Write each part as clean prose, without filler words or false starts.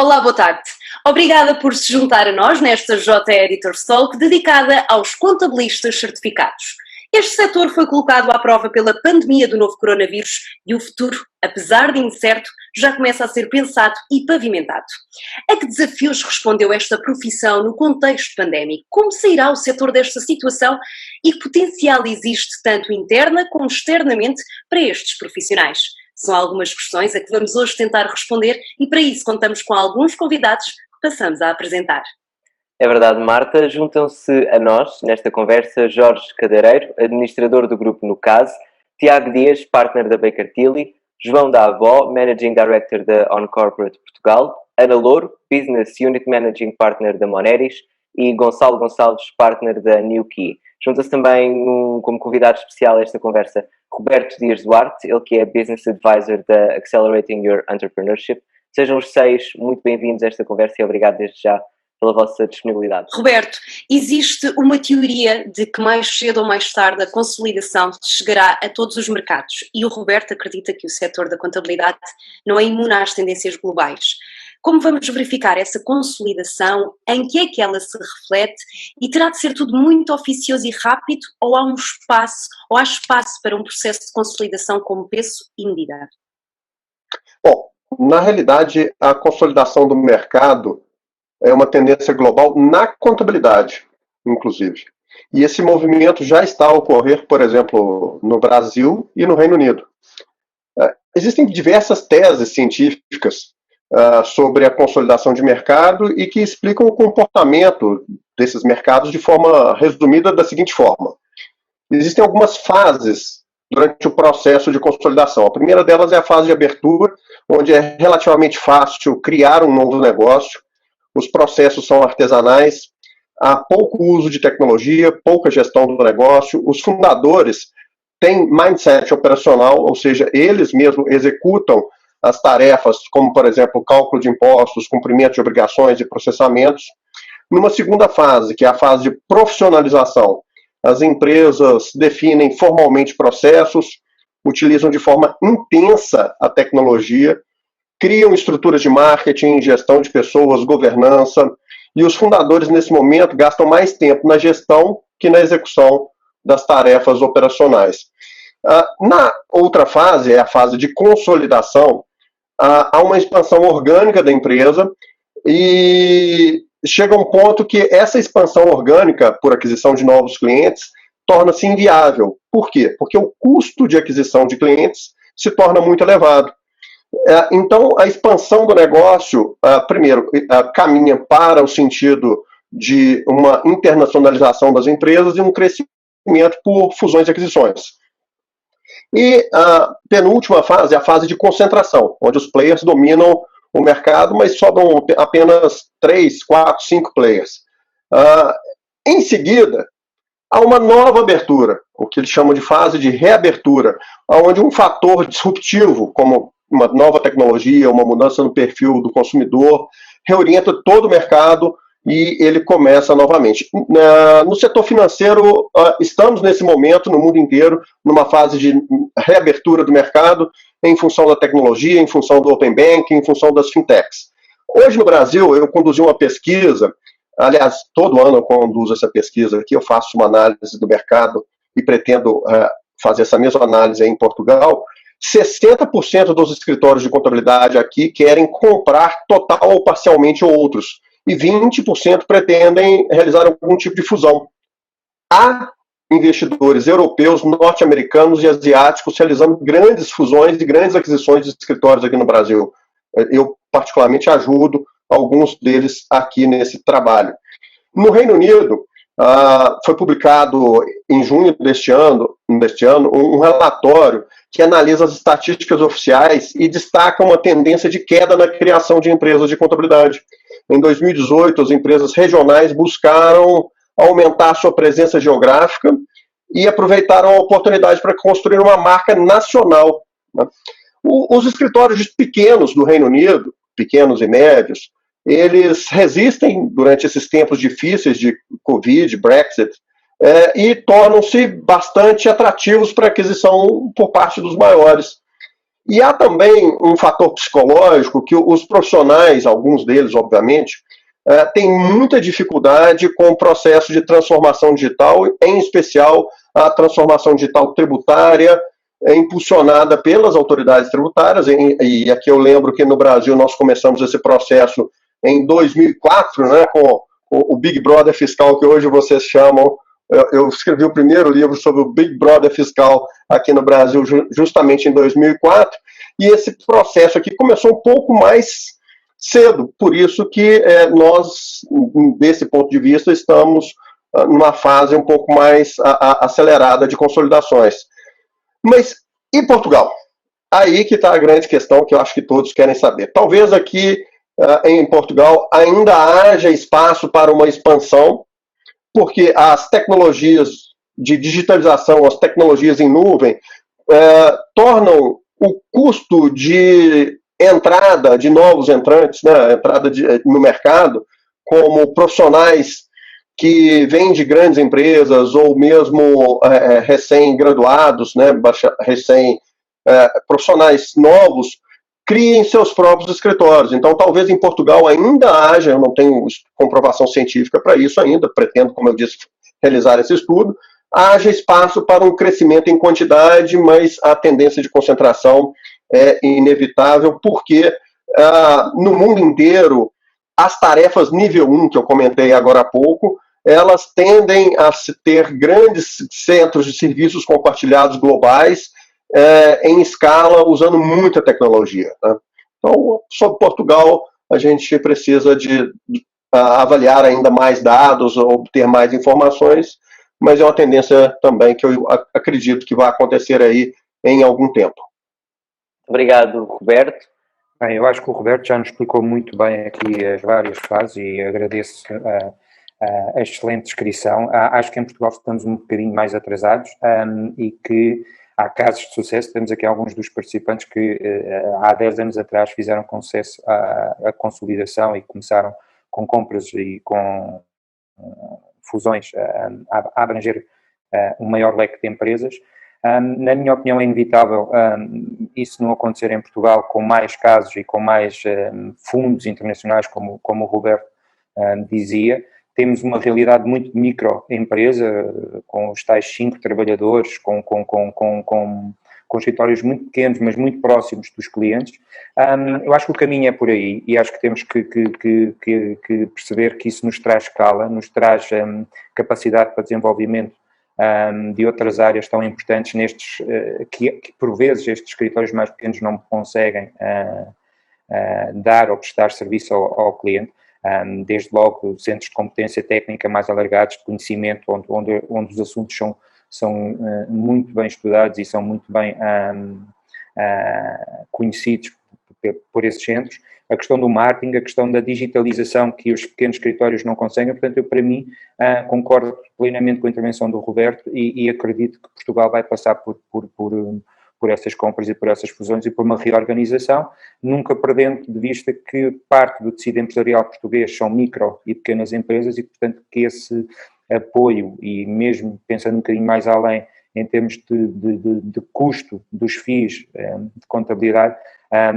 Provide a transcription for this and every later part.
Olá, boa tarde. Obrigada por se juntar a nós nesta JE Editors Talk dedicada aos contabilistas certificados. Este setor foi colocado à prova pela pandemia do novo coronavírus e o futuro, apesar de incerto, já começa a ser pensado e pavimentado. A que desafios respondeu esta profissão no contexto pandémico? Como sairá o setor desta situação e que potencial existe tanto interna como externamente para estes profissionais? São algumas questões a que vamos hoje tentar responder e para isso contamos com alguns convidados que passamos a apresentar. É verdade, Marta. Juntam-se a nós, nesta conversa, Jorge Cadeireiro, administrador do grupo Nucase, Tiago Dias, partner da Baker Tilly, João da Avó, Managing Director da On Corporate Portugal, Ana Louro, Business Unit Managing Partner da Moneris e Gonçalo Gonçalves, partner da New Key. Junta-se também como convidado especial a esta conversa Roberto Dias Duarte, ele que é Business Advisor da Accelerating Your Entrepreneurship. Sejam os seis muito bem-vindos a esta conversa e obrigado desde já pela vossa disponibilidade. Roberto, existe uma teoria de que mais cedo ou mais tarde a consolidação chegará a todos os mercados e o Roberto acredita que o setor da contabilidade não é imune às tendências globais. Como vamos verificar essa consolidação? Em que é que ela se reflete? E terá de ser tudo muito oficioso e rápido ou há espaço para um processo de consolidação com peso e medida? Bom, na realidade, a consolidação do mercado é uma tendência global na contabilidade, inclusive. E esse movimento já está a ocorrer, por exemplo, no Brasil e no Reino Unido. Existem diversas teses científicas sobre a consolidação de mercado e que explicam o comportamento desses mercados de forma resumida da seguinte forma. Existem algumas fases durante o processo de consolidação. A primeira delas é a fase de abertura, onde é relativamente fácil criar um novo negócio. Os processos são artesanais, há pouco uso de tecnologia, pouca gestão do negócio. Os fundadores têm mindset operacional, ou seja, eles mesmos executam as tarefas, como, por exemplo, cálculo de impostos, cumprimento de obrigações e processamentos. Numa segunda fase, que é a fase de profissionalização, as empresas definem formalmente processos, utilizam de forma intensa a tecnologia, criam estruturas de marketing, gestão de pessoas, governança, e os fundadores, nesse momento, gastam mais tempo na gestão que na execução das tarefas operacionais. Na outra fase, é a fase de consolidação, há uma expansão orgânica da empresa e chega um ponto que essa expansão orgânica, por aquisição de novos clientes, torna-se inviável. Por quê? Porque o custo de aquisição de clientes se torna muito elevado. Então, a expansão do negócio, primeiro, caminha para o sentido de uma internacionalização das empresas e um crescimento por fusões e aquisições. E a penúltima fase é a fase de concentração, onde os players dominam o mercado, mas sobram apenas 3, 4, 5 players. Em seguida, há uma nova abertura, o que eles chamam de fase de reabertura, onde um fator disruptivo, como uma nova tecnologia, uma mudança no perfil do consumidor, reorienta todo o mercado e ele começa novamente. No setor financeiro, estamos nesse momento, no mundo inteiro, numa fase de reabertura do mercado, em função da tecnologia, em função do Open Banking, em função das fintechs. Hoje no Brasil, eu conduzi uma pesquisa, aliás, todo ano eu conduzo essa pesquisa aqui, eu faço uma análise do mercado e pretendo fazer essa mesma análise em Portugal. 60% dos escritórios de contabilidade aqui querem comprar total ou parcialmente outros, e 20% pretendem realizar algum tipo de fusão. Há investidores europeus, norte-americanos e asiáticos realizando grandes fusões e grandes aquisições de escritórios aqui no Brasil. Eu, particularmente, ajudo alguns deles aqui nesse trabalho. No Reino Unido, foi publicado em junho deste ano um relatório que analisa as estatísticas oficiais e destaca uma tendência de queda na criação de empresas de contabilidade. Em 2018, as empresas regionais buscaram aumentar sua presença geográfica e aproveitaram a oportunidade para construir uma marca nacional. Os escritórios pequenos do Reino Unido, pequenos e médios, eles resistem durante esses tempos difíceis de Covid, Brexit, e tornam-se bastante atrativos para aquisição por parte dos maiores. E há também um fator psicológico que os profissionais, alguns deles, obviamente, têm muita dificuldade com o processo de transformação digital, em especial a transformação digital tributária, impulsionada pelas autoridades tributárias, e aqui eu lembro que no Brasil nós começamos esse processo em 2004, né, com o Big Brother fiscal, que hoje vocês chamam. Eu escrevi o primeiro livro sobre o Big Brother fiscal aqui no Brasil justamente em 2004, e esse processo aqui começou um pouco mais cedo, por isso que nós, desse ponto de vista, estamos numa fase um pouco mais acelerada de consolidações. Mas e Portugal? Aí que está a grande questão que eu acho que todos querem saber. Talvez aqui em Portugal ainda haja espaço para uma expansão, porque as tecnologias de digitalização, as tecnologias em nuvem, tornam o custo de entrada de novos entrantes, né, entrada no mercado, como profissionais que vêm de grandes empresas ou mesmo recém-graduados, né, profissionais novos, criem seus próprios escritórios. Então, talvez em Portugal ainda haja, eu não tenho comprovação científica para isso ainda, pretendo, como eu disse, realizar esse estudo, haja espaço para um crescimento em quantidade, mas a tendência de concentração é inevitável, porque no mundo inteiro, as tarefas nível 1, que eu comentei agora há pouco, elas tendem a ter grandes centros de serviços compartilhados globais, em escala, usando muita tecnologia. Né? Então, sobre Portugal, a gente precisa de avaliar ainda mais dados, obter mais informações, mas é uma tendência também que eu acredito que vai acontecer aí em algum tempo. Obrigado, Roberto. Bem, eu acho que o Roberto já nos explicou muito bem aqui as várias fases e agradeço a excelente descrição. Acho que em Portugal estamos um bocadinho mais atrasados e que há casos de sucesso. Temos aqui alguns dos participantes que há 10 anos atrás fizeram com sucesso a consolidação e começaram com compras e com fusões a abranger um maior leque de empresas. Na minha opinião é inevitável isso não acontecer em Portugal com mais casos e com mais fundos internacionais, como o Roberto dizia. Temos uma realidade muito de microempresa, com os tais 5 trabalhadores, com escritórios muito pequenos, mas muito próximos dos clientes. Eu acho que o caminho é por aí e acho que temos que perceber que isso nos traz escala, nos traz capacidade para desenvolvimento de outras áreas tão importantes que por vezes estes escritórios mais pequenos não conseguem dar ou prestar serviço ao cliente. Desde logo centros de competência técnica mais alargados, de conhecimento, onde os assuntos são muito bem estudados e são muito bem conhecidos por esses centros. A questão do marketing, a questão da digitalização que os pequenos escritórios não conseguem. Portanto, eu, para mim, concordo plenamente com a intervenção do Roberto e acredito que Portugal vai passar por essas compras e por essas fusões e por uma reorganização, nunca perdendo de vista que parte do tecido empresarial português são micro e pequenas empresas e, portanto, que esse apoio e mesmo pensando um bocadinho mais além em termos de custo dos FIIs de contabilidade,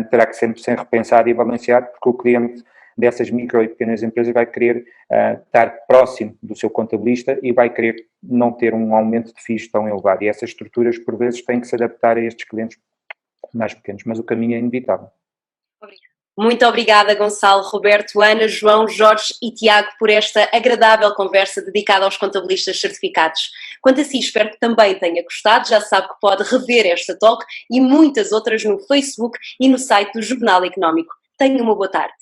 terá que sempre ser repensado e balanceado, porque o cliente dessas micro e pequenas empresas vai querer estar próximo do seu contabilista e vai querer não ter um aumento de FIIs tão elevado. E essas estruturas, por vezes, têm que se adaptar a estes clientes mais pequenos, mas o caminho é inevitável. Muito obrigada, Gonçalo, Roberto, Ana, João, Jorge e Tiago, por esta agradável conversa dedicada aos contabilistas certificados. Quanto a si, espero que também tenha gostado. Já sabe que pode rever esta talk e muitas outras no Facebook e no site do Jornal Económico. Tenha uma boa tarde.